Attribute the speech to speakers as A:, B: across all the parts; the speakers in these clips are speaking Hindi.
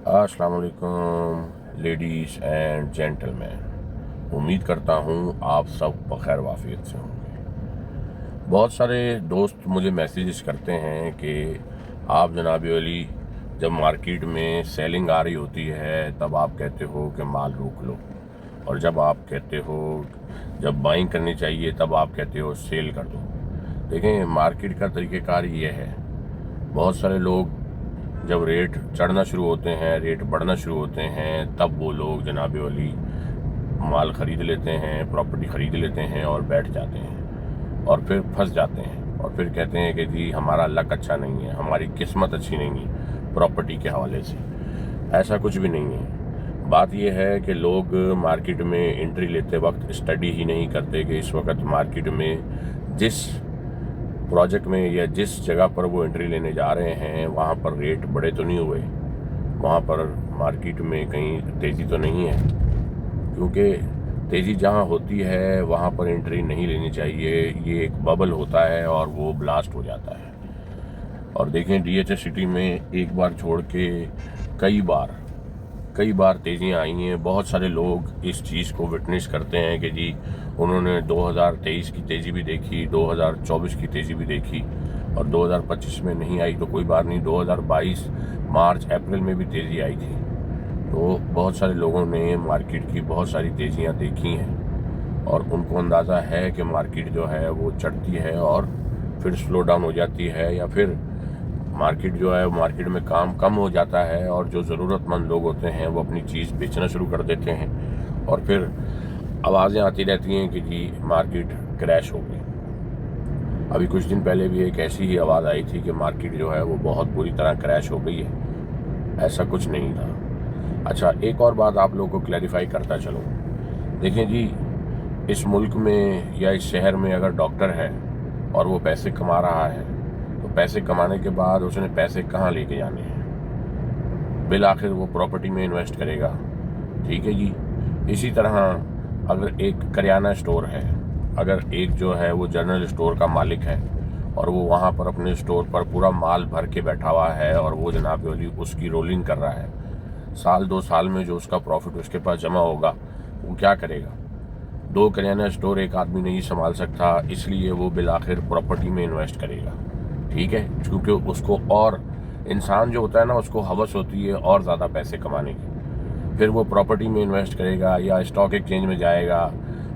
A: अस्सलाम वालेकुम लेडीज़ एंड जेंटलमैन। उम्मीद करता हूँ आप सब बखैर वाफियत से होंगे। बहुत सारे दोस्त मुझे मैसेजेस करते हैं कि आप जनाब अली जब मार्केट में सेलिंग आ रही होती है तब आप कहते हो कि माल रोक लो, और जब आप कहते हो जब बाइंग करनी चाहिए तब आप कहते हो सेल कर दो। देखें, मार्केट का तरीक़ेकार ये है। बहुत सारे लोग जब रेट चढ़ना शुरू होते हैं, रेट बढ़ना शुरू होते हैं, तब वो लोग जनाब वली माल ख़रीद लेते हैं, प्रॉपर्टी ख़रीद लेते हैं और बैठ जाते हैं और फिर फंस जाते हैं और फिर कहते हैं कि जी हमारा लक अच्छा नहीं है, हमारी किस्मत अच्छी नहीं है प्रॉपर्टी के हवाले से। ऐसा कुछ भी नहीं है। बात यह है कि लोग मार्केट में एंट्री लेते वक्त स्टडी ही नहीं करते कि इस वक्त मार्केट में जिस प्रोजेक्ट में या जिस जगह पर वो एंट्री लेने जा रहे हैं वहाँ पर रेट बड़े तो नहीं हुए, वहाँ पर मार्केट में कहीं तेज़ी तो नहीं है। क्योंकि तेज़ी जहाँ होती है वहाँ पर एंट्री नहीं लेनी चाहिए। ये एक बबल होता है और वो ब्लास्ट हो जाता है। और देखें, DHS सिटी में एक बार छोड़ के कई बार तेज़ियाँ आई हैं। बहुत सारे लोग इस चीज़ को विटनेस करते हैं कि जी उन्होंने 2023 की तेज़ी भी देखी, 2024 की तेज़ी भी देखी और 2025 में नहीं आई तो कोई बात नहीं, 2022 मार्च अप्रैल में भी तेज़ी आई थी। तो बहुत सारे लोगों ने मार्केट की बहुत सारी तेज़ियाँ देखी हैं और उनको अंदाज़ा है कि मार्केट जो है वो चढ़ती है और फिर स्लो डाउन हो जाती है, या फिर मार्केट जो है मार्केट में काम कम हो जाता है और जो ज़रूरतमंद लोग होते हैं वो अपनी चीज़ बेचना शुरू कर देते हैं और फिर आवाज़ें आती रहती हैं कि जी मार्केट क्रैश हो गई। अभी कुछ दिन पहले भी एक ऐसी ही आवाज़ आई थी कि मार्केट जो है वो बहुत बुरी तरह क्रैश हो गई है। ऐसा कुछ नहीं था। अच्छा, एक और बात आप लोगों को क्लैरिफाई करता चलो। देखें जी, इस मुल्क में या इस शहर में अगर डॉक्टर है और वो पैसे कमा रहा है तो पैसे कमाने के बाद उसने पैसे कहाँ लेके जाने हैं? बिल आखिर वो प्रॉपर्टी में इन्वेस्ट करेगा। ठीक है जी। इसी तरह अगर एक करियाना स्टोर है, अगर एक जो है वो जनरल स्टोर का मालिक है और वो वहाँ पर अपने स्टोर पर पूरा माल भर के बैठा हुआ है और वो जनाब वाली उसकी रोलिंग कर रहा है, साल 2 साल में जो उसका प्रॉफिट उसके पास जमा होगा वो क्या करेगा? 2 करियाना स्टोर एक आदमी नहीं संभाल सकता, इसलिए वो बिल आखिर प्रॉपर्टी में इन्वेस्ट करेगा। ठीक है, क्योंकि उसको और इंसान जो होता है ना उसको हवस होती है और ज़्यादा पैसे कमाने की। फिर वो प्रॉपर्टी में इन्वेस्ट करेगा या स्टॉक एक्सचेंज में जाएगा।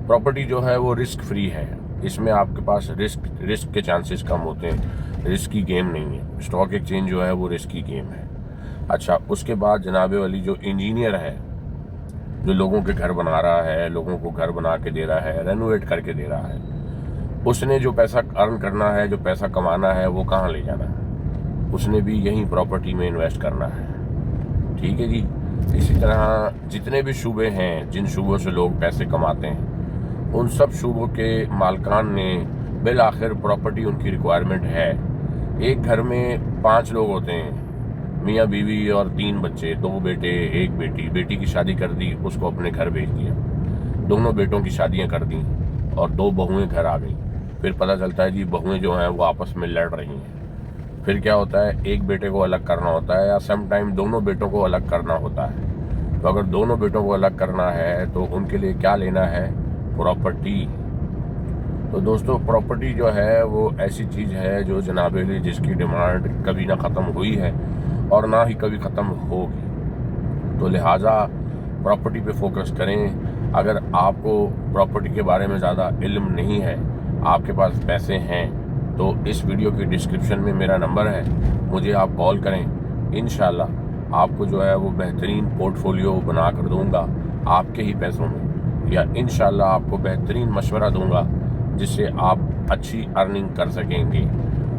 A: प्रॉपर्टी जो है वो रिस्क फ्री है, इसमें आपके पास रिस्क के चांसेस कम होते हैं। रिस्की गेम नहीं है स्टॉक एक्सचेंज जो है वो रिस्की गेम है। अच्छा, उसके बाद जनाबे वाली जो इंजीनियर है जो लोगों के घर बना रहा है, लोगों को घर बना के दे रहा है, रेनोवेट करके दे रहा है, उसने जो पैसा अर्न करना है, जो पैसा कमाना है वो कहाँ ले जाना है? उसने भी यहीं प्रॉपर्टी में इन्वेस्ट करना है। ठीक है जी। इसी तरह जितने भी शूबे हैं, जिन शूबों से लोग पैसे कमाते हैं, उन सब शूबों के मालकान ने बिल आखिर प्रॉपर्टी उनकी रिक्वायरमेंट है। एक घर में 5 लोग होते हैं, मियाँ बीवी और 3 बच्चे, 2 बेटे 1 बेटी। बेटी की शादी कर दी, उसको अपने घर भेज दिया। दोनों बेटों की शादियाँ कर दी और 2 बहुएं घर आ गई। फिर पता चलता है जी बहुएं जो हैं वो आपस में लड़ रही हैं। फिर क्या होता है, एक बेटे को अलग करना होता है या सम टाइम दोनों बेटों को अलग करना होता है। तो अगर दोनों बेटों को अलग करना है तो उनके लिए क्या लेना है? प्रॉपर्टी। तो दोस्तों, प्रॉपर्टी जो है वो ऐसी चीज़ है जो जनाबे जिसकी डिमांड कभी ना ख़त्म हुई है और ना ही कभी ख़त्म होगी। तो लिहाजा प्रॉपर्टी पे फोकस करें। अगर आपको प्रॉपर्टी के बारे में ज़्यादा इल्म नहीं है, आपके पास पैसे हैं, तो इस वीडियो की डिस्क्रिप्शन में मेरा नंबर है, मुझे आप कॉल करें। इंशाल्लाह आपको जो है वो बेहतरीन पोर्टफोलियो बना कर दूँगा आपके ही पैसों में, या इंशाल्लाह आपको बेहतरीन मशवरा दूँगा जिससे आप अच्छी अर्निंग कर सकेंगे।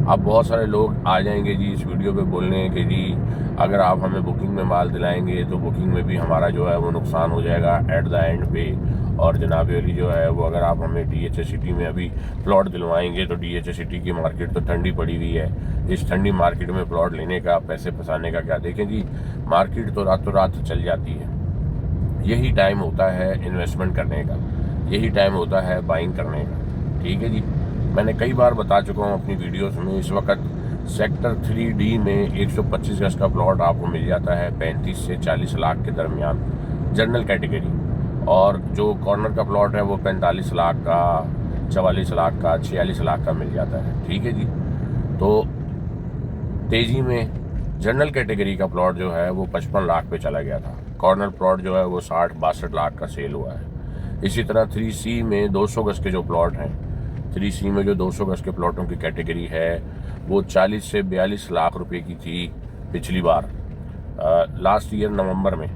A: अब बहुत सारे लोग आ जाएंगे जी इस वीडियो पे बोलने कि जी अगर आप हमें बुकिंग में माल दिलाएंगे तो बुकिंग में भी हमारा जो है वो नुकसान हो जाएगा एट द एंड पे। और जनाब वाली जो है वो अगर आप हमें DHS सिटी में अभी प्लॉट दिलवाएंगे तो DHS सिटी की मार्केट तो ठंडी पड़ी हुई है। इस ठंडी मार्केट में प्लॉट लेने का, पैसे फंसाने का क्या? देखें जी, मार्केट तो रातों रात चल जाती है। यही टाइम होता है इन्वेस्टमेंट करने का, यही टाइम होता है बाइंग करने का। ठीक है जी। मैंने कई बार बता चुका हूँ अपनी वीडियोस में, इस वक्त सेक्टर 3D में 125 गज का प्लॉट आपको मिल जाता है 35 से 40 लाख के दरमियान, जनरल कैटेगरी। और जो कॉर्नर का प्लॉट है वो 45 लाख का, 44 लाख का, 46 लाख का मिल जाता है। ठीक है जी। तो तेजी में जनरल कैटेगरी का प्लॉट जो है वो 55 लाख पे चला गया था। कॉर्नर प्लॉट जो है वो 60-62 लाख का सेल हुआ है। इसी तरह 3C में 200 गज के जो प्लॉट हैं, 3C में जो 200 गज के प्लॉटों की कैटेगरी है वो 40 से 42 लाख रुपए की थी पिछली बार, लास्ट ईयर नवंबर में,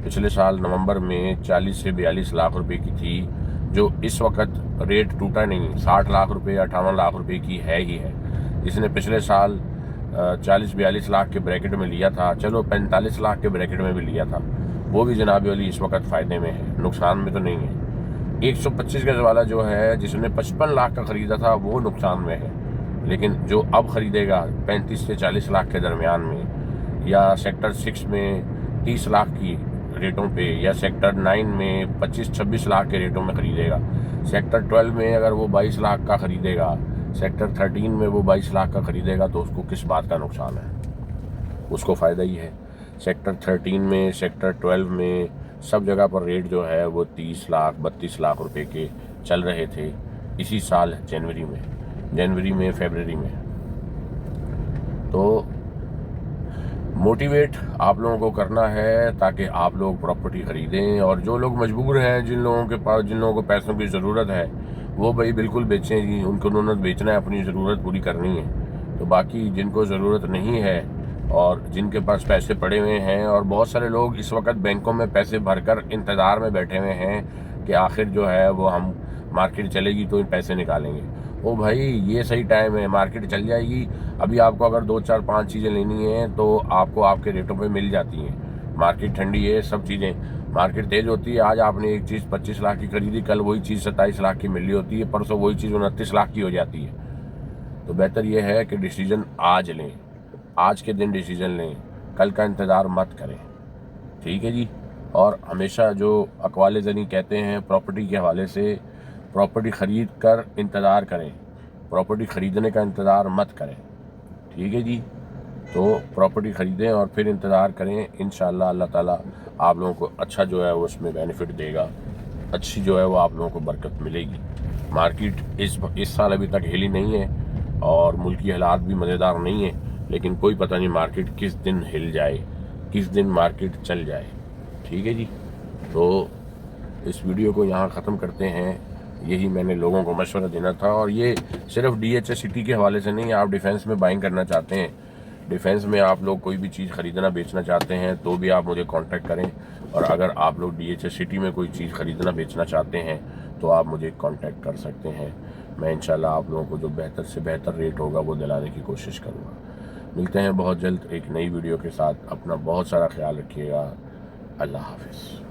A: पिछले साल नवंबर में 40 से 42 लाख रुपए की थी, जो इस वक्त रेट टूटा नहीं, 60 लाख रुपए, 58 लाख रुपए की है ही है। जिसने पिछले साल 40-42 लाख के ब्रैकेट में लिया था, चलो 45 लाख के ब्रैकेट में भी लिया था, वो भी जनाब वाली इस वक्त फ़ायदे में है, नुकसान में तो नहीं है। 125 गज वाला जो है जिसने 55 लाख का ख़रीदा था वो नुकसान में है, लेकिन जो अब ख़रीदेगा 35 से 40 लाख के दरमियान में, या सेक्टर 6 में 30 लाख की रेटों पे, या सेक्टर 9 में 25-26 लाख के रेटों में ख़रीदेगा, सेक्टर 12 में अगर वो 22 लाख का ख़रीदेगा, सेक्टर 13 में वो 22 लाख का ख़रीदेगा, तो उसको किस बात का नुकसान है? उसको फ़ायदा ही है। सेक्टर 13 में, सेक्टर 12 में, सब जगह पर रेट जो है वो 30 लाख 32 लाख रुपए के चल रहे थे इसी साल जनवरी में, फरवरी में। तो मोटिवेट आप लोगों को करना है ताकि आप लोग प्रॉपर्टी ख़रीदें, और जो लोग मजबूर हैं, जिन लोगों को पैसों की ज़रूरत है, वो भाई बिल्कुल बेचें जी, उन्होंने बेचना है, अपनी ज़रूरत पूरी करनी है। तो बाकी जिनको ज़रूरत नहीं है और जिनके पास पैसे पड़े हुए हैं, और बहुत सारे लोग इस वक्त बैंकों में पैसे भरकर इंतज़ार में बैठे हुए हैं कि आखिर जो है वो हम मार्केट चलेगी तो इन पैसे निकालेंगे। ओ भाई, ये सही टाइम है, मार्केट चल जाएगी। अभी आपको अगर 2-4-5 चीज़ें लेनी हैं तो आपको आपके रेटों पे मिल जाती हैं। मार्केट ठंडी है, सब चीज़ें, मार्केट तेज़ होती है। आज आपने एक चीज़ 25 लाख की खरीदी, कल वही चीज़ 27 लाख की मिल रही होती है, परसों वही चीज़ 29 लाख की हो जाती है। तो बेहतर यह है कि डिसीजन आज लें, आज के दिन डिसीजन लें, कल का इंतज़ार मत करें। ठीक है जी। और हमेशा जो अक़वाले ज़नी कहते हैं प्रॉपर्टी के हवाले से, प्रॉपर्टी ख़रीद कर इंतज़ार करें, प्रॉपर्टी ख़रीदने का इंतज़ार मत करें। ठीक है जी। तो प्रॉपर्टी ख़रीदें और फिर इंतज़ार करें, इंशाअल्लाह अल्लाह ताला आप लोगों को अच्छा जो है वो उसमें बेनिफिट देगा, अच्छी जो है वो आप लोगों को बरकत मिलेगी। मार्केट इस साल अभी तक हिली नहीं है और मुल्की हालात भी मज़ेदार नहीं है, लेकिन कोई पता नहीं मार्केट किस दिन हिल जाए, किस दिन मार्केट चल जाए। ठीक है जी। तो इस वीडियो को यहाँ ख़त्म करते हैं। यही मैंने लोगों को मशवरा देना था, और ये सिर्फ DHA सिटी के हवाले से नहीं, आप डिफेंस में बाइंग करना चाहते हैं, डिफेंस में आप लोग कोई भी चीज़ ख़रीदना बेचना चाहते हैं तो भी आप मुझे कांटेक्ट करें। और अगर आप लोग DHA सिटी में कोई चीज़ ख़रीदना बेचना चाहते हैं तो आप मुझे कांटेक्ट कर सकते हैं। मैं इंशाल्लाह आप लोगों को जो बेहतर से बेहतर रेट होगा वो दिलाने की कोशिश करूँगा। मिलते हैं बहुत जल्द एक नई वीडियो के साथ। अपना बहुत सारा ख्याल रखिएगा। अल्लाह हाफ़िज़।